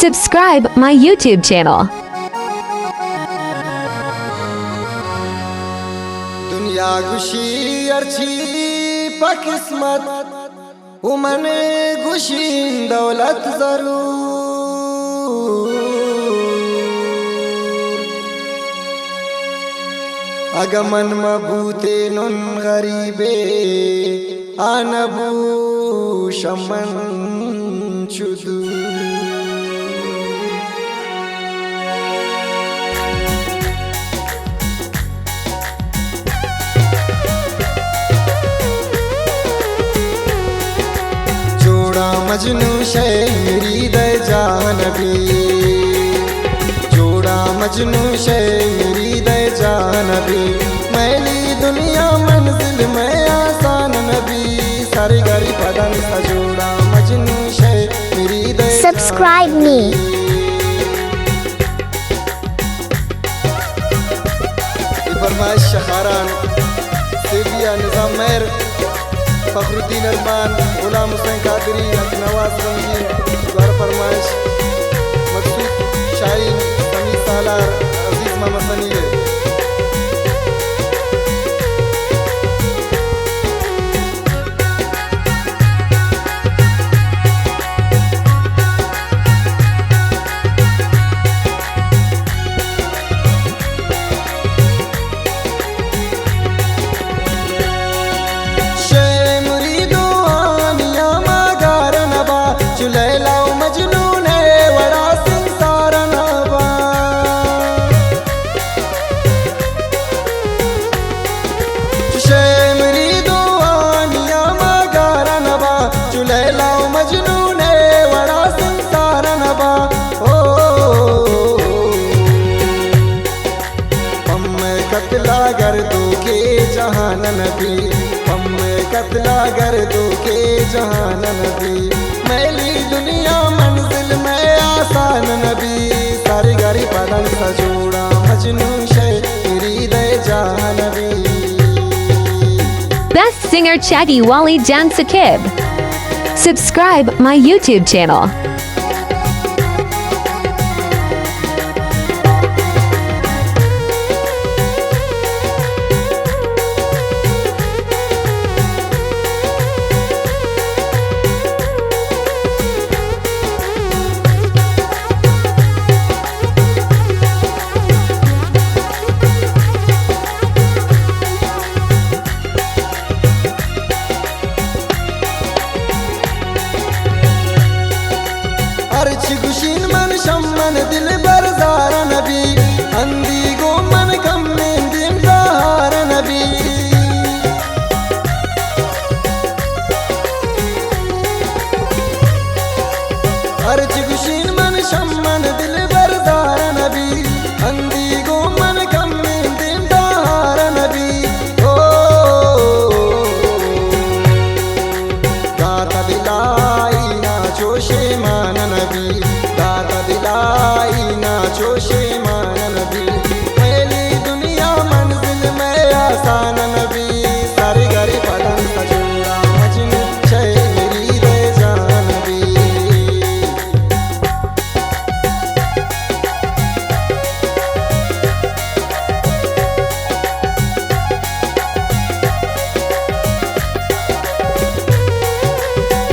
Subscribe my YouTube channel. दुनिया गुशी अर्ची पकिस्मत उमने गुशी दौलत जरूर अगमन मबूते नुन गरीबे आनबू शमन चुदू मजनू शेरी दे जानबी जोड़ा मजनू शेरी दे जानबी मैली दुनिया मंजिल में आसान नबी सारी गरी पदन सा जोड़ा मजनू शेरी दे Subscribe me. फरमाइश शखारान सेविया निजाम मेहर फखरुद्दीन अरमान गुलाम हुसैन कादरी नवाज रंगीन द्वारा फरमाइश मकसूद शाहीन समी सालार अजीज मोहम्मद सनी है। कतला गर्दों के जहान नबी हम कतला गर्दों के जहान नबी मैली दुनिया मंजिल में आसान नबी सारी गरी पदन सा जोड़ा मजनू शेरी दे Janvi. Best singer Chaggy Wali Dan Sakib. Subscribe my YouTube channel. Archi गुशीन मन शम्मन दिल बरजार नबी अंदी गो मन कम में दिन ज़हार नबी अर्ची गुशीन मन शम्मन दिल बरजार नबी अंदी गो मन कम में दिन ज़हार नबी ओ दाता दिलाई ना जोशे मान नबी दाता दिलाई ना जोशे मान नबी पहली दुनिया मंजिल में आसान नबी सारी गरी पदन सा जोड़ा मजनू शेरी दे जानबी।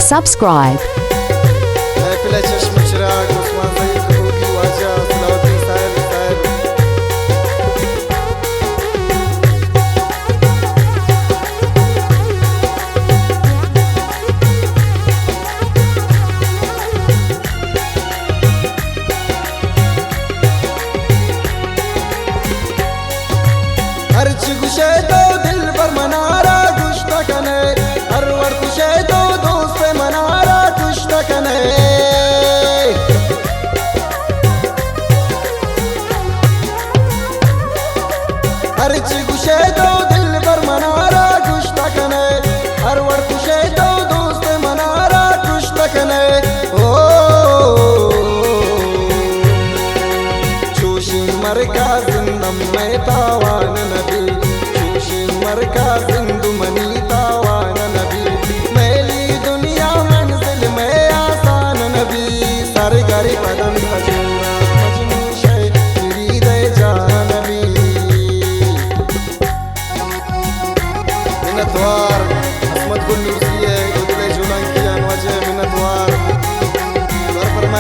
Subscribe. महफिल चश्म चिराग उस्मान सईद खबूकी वाजा सलाउद्दीन साहिब साहिब अर्च गुशे तो दिल पर मनारा गुश्त कने हर वर गुशे तो दोस्त मनारा गुश्त कने अर्च गुशे तो दिल पर मनारा गुश्त कने हर वर गुशे तो दोस्त मनारा गुश्त कने ओ जोशी मरका जिंदम में तावान नबी जोशी मरका जिंदु मनी तावान नबी मैली दुनिया मंजिल में आसान नबी सारी गरी पदन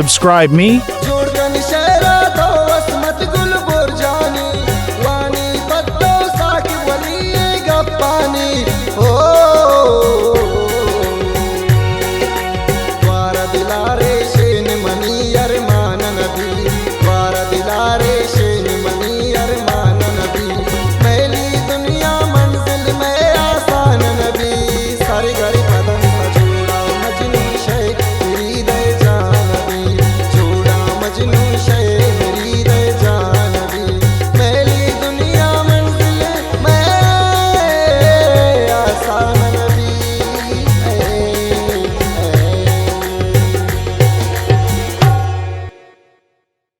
Subscribe me.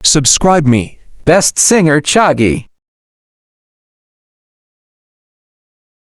Subscribe me. Best Singer Chagi.